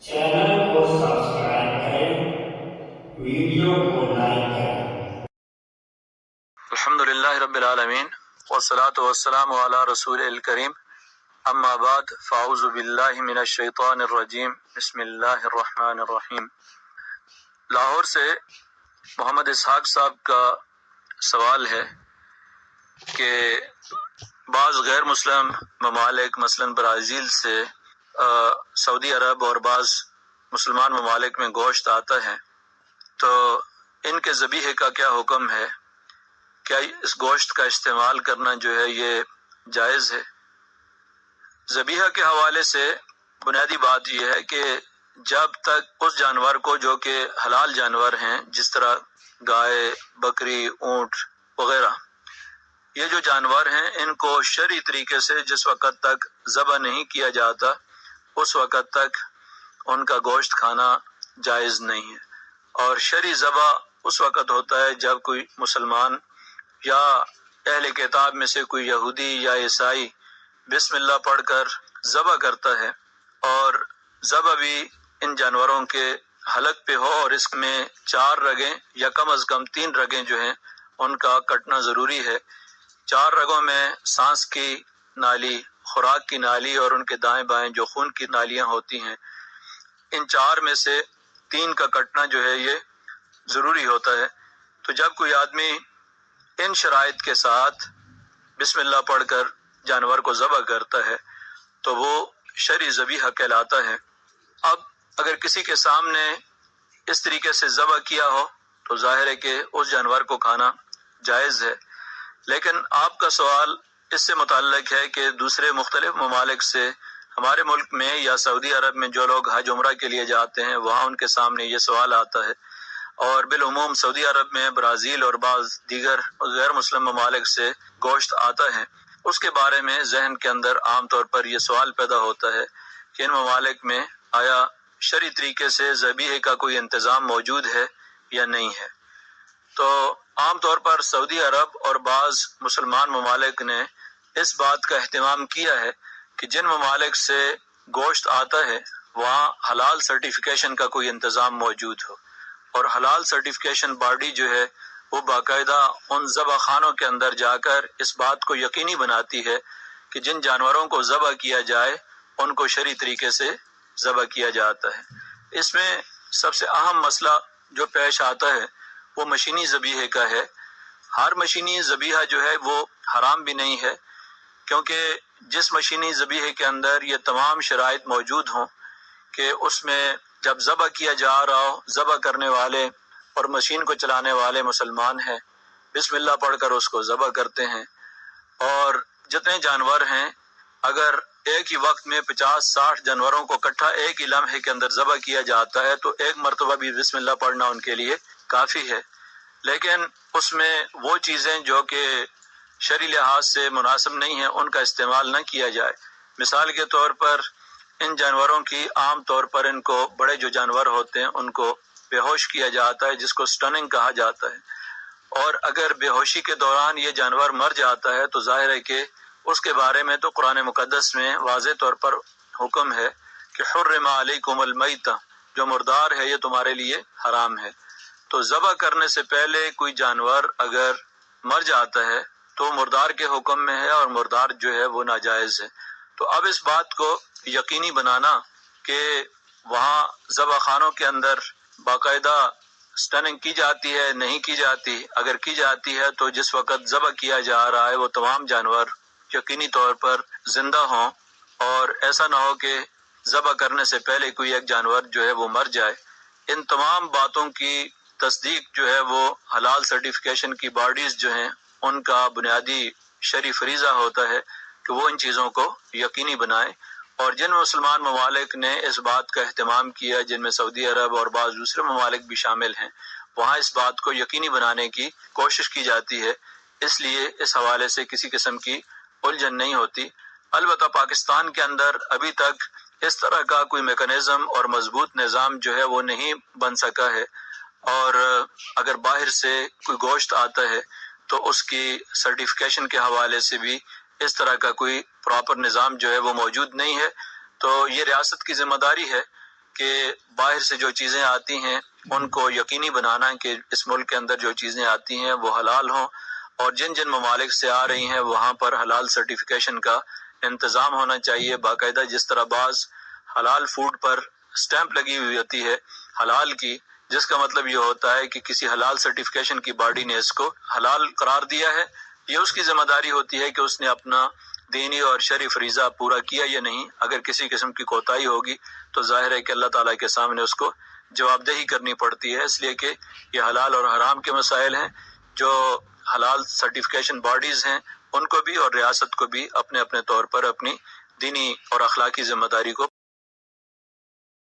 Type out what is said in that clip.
Channel को subscribe करें, video को लाइक करें। अल्हम्दुलिल्लाह रब्बिल आलमीन वस्सलातु वस्सलामु अला रसूलिल करीम अम्मा बाद फ़अऊज़ु बिल्लाहि मिनश शैतानिर रजीम बिस्मिल्लाहिर रहमानिर रहीम। लाहौर से मोहम्मद इसहाक साहब का सवाल है कि बाज़ गैर मुस्लिम ममालिक मसलन ब्राज़ील से सऊदी अरब और बाज़ मुसलमान ममालिक में गोश्त आता है, तो इनके ज़बीहे का क्या हुक्म है? क्या इस गोश्त का इस्तेमाल करना जो है ये जायज़ है? ज़बीहा के हवाले से बुनियादी बात यह है कि जब तक उस जानवर को जो कि हलाल जानवर हैं, जिस तरह गाय, बकरी, ऊँट वगैरह, ये जो जानवर हैं इनको शरई तरीके से जिस वक़्त तक ज़बह नहीं किया जाता उस वक़्त तक उनका गोश्त खाना जायज़ नहीं है। और शरई ज़बह उस वक़्त होता है जब कोई मुसलमान या अहले किताब में से कोई यहूदी या ईसाई बिस्मिल्लाह पढ़कर ज़बह करता है, और ज़बह भी इन जानवरों के हलक पे हो और इसमें 4 रगें या कम अज़ कम 3 रगें जो हैं उनका कटना ज़रूरी है। 4 रगों में सांस की नाली, खुराक की नाली और उनके दाएं बाएं जो खून की नालियां होती हैं, इन 4 में से 3 का कटना जो है ये ज़रूरी होता है। तो जब कोई आदमी इन शराइत के साथ बिस्मिल्लाह पढ़कर जानवर को ज़बह करता है तो वो शरई ज़बीहा कहलाता है। अब अगर किसी के सामने इस तरीके से ज़बह किया हो तो जाहिर है कि उस जानवर को खाना जायज़ है। लेकिन आपका सवाल इससे मुताल्लिक है कि दूसरे मुख्तलिफ ममालिक से हमारे मुल्क में या सऊदी अरब में जो लोग हज उम्रा के लिए जाते हैं वहाँ उनके सामने ये सवाल आता है, और बिलउमूम सऊदी अरब में ब्राज़ील और बाज़ दीगर गैर मुस्लिम ममालिक से गोश्त आता है। उसके बारे में जहन के अंदर आम तौर पर यह सवाल पैदा होता है कि इन ममालिक में आया शरई तरीके से ज़बीहे का कोई इंतज़ाम मौजूद है या नहीं है। तो आम तौर पर सऊदी अरब और बाज़ मुसलमान ममालिक ने इस बात का अहतमाम किया है कि जिन ममालिक से गोश्त आता है वहाँ हलाल सर्टिफिकेशन का कोई इंतज़ाम मौजूद हो, और हलाल सर्टिफिकेशन बॉडी जो है वो बाकायदा उन ज़बह खानों के अंदर जाकर इस बात को यकीनी बनाती है कि जिन जानवरों को ज़बह किया जाए उनको शरई तरीके से ज़बह किया जाता है। इसमें सबसे अहम मसला जो पेश आता है वो मशीनी ज़बीहे का है। हर मशीनी ज़बीहा जो है वो हराम भी नहीं है, क्योंकि जिस मशीनी ज़बीहे के अंदर ये तमाम शराइत मौजूद हों कि उसमें जब ज़बह किया जा रहा हो, ज़बह करने वाले और मशीन को चलाने वाले मुसलमान हैं, बिस्मिल्लाह पढ़कर उसको ज़बह करते हैं, और जितने जानवर हैं अगर एक ही वक्त में 50-60 जानवरों को इकट्ठा एक ही लम्हे के अंदर ज़बह किया जाता है तो एक मरतबा भी बिस्मिल्लाह पढ़ना उनके लिए काफ़ी है। लेकिन उसमें वो चीज़ें जो कि शरई लिहाज से मुनासिब नहीं है उनका इस्तेमाल न किया जाए। मिसाल के तौर पर इन जानवरों की आम तौर पर इनको बड़े जो जानवर होते हैं उनको बेहोश किया जाता है, जिसको स्टनिंग कहा जाता है, और अगर बेहोशी के दौरान ये जानवर मर जाता है तो जाहिर है कि उसके बारे में तो कुरान मुकद्दस में वाज़े तौर पर हुक्म है कि हुर्रिमा अलैकुमुल मैता, जो मुर्दार है ये तुम्हारे लिए हराम है। तो ज़बह करने से पहले कोई जानवर अगर मर जाता है तो मुर्दार के हुक्म में है और मुर्दार जो है वो नाजायज़ है। तो अब इस बात को यकीनी बनाना कि वहाँ ज़बह खानों के अंदर बाकायदा स्टनिंग की जाती है नहीं की जाती, अगर की जाती है तो जिस वक़्त ज़बह किया जा रहा है वो तमाम जानवर यकीनी तौर पर जिंदा हों, और ऐसा ना हो कि ज़बह करने से पहले कोई एक जानवर जो है वो मर जाए। इन तमाम बातों की तस्दीक जो है वो हलाल सर्टिफिकेशन की बॉडीज़ जो हैं उनका बुनियादी शरई फरीज़ा होता है कि वो इन चीज़ों को यकीनी बनाएं। और जिन मुसलमान ममालिक ने इस बात का अहतमाम किया, जिनमें सऊदी अरब और बाज़ दूसरे ममालिक भी शामिल हैं, वहाँ इस बात को यकीनी बनाने की कोशिश की जाती है, इसलिए इस हवाले से किसी किस्म की उलझन नहीं होती। अलबत्ता पाकिस्तान के अंदर अभी तक इस तरह का कोई मेकनिज़म और मजबूत निज़ाम जो है वो नहीं बन सका है, और अगर बाहर से कोई गोश्त आता है तो उसकी सर्टिफिकेशन के हवाले से भी इस तरह का कोई प्रॉपर निज़ाम जो है वो मौजूद नहीं है। तो ये रियासत की जिम्मेदारी है کہ باہر سے جو چیزیں آتی ہیں ان کو یقینی بنانا کہ اس ملک کے اندر جو چیزیں آتی ہیں وہ حلال ہوں، اور جن جن ممالک سے آ رہی ہیں وہاں پر حلال سرٹیفیکیشن کا انتظام ہونا چاہیے باقاعدہ. جس طرح بعض حلال فوڈ پر سٹیمپ لگی ہوئی ہوتی ہے حلال کی، جس کا مطلب یہ ہوتا ہے کہ کسی حلال سرٹیفیکیشن کی باڈی نے اس کو حلال قرار دیا ہے. یہ اس کی ذمہ داری ہوتی ہے کہ اس نے اپنا دینی اور شرعی فریضہ پورا کیا یا نہیں. اگر کسی قسم کی کوتاہی ہوگی تو ظاہر ہے کہ اللہ تعالیٰ کے سامنے اس کو جواب دہی کرنی پڑتی ہے. اس لیے کہ یہ حلال اور حرام کے مسائل ہیں. جو حلال سرٹیفیکیشن باڈیز ہیں ان کو بھی اور ریاست کو بھی اپنے اپنے طور پر اپنی دینی اور اخلاقی ذمہ داری کو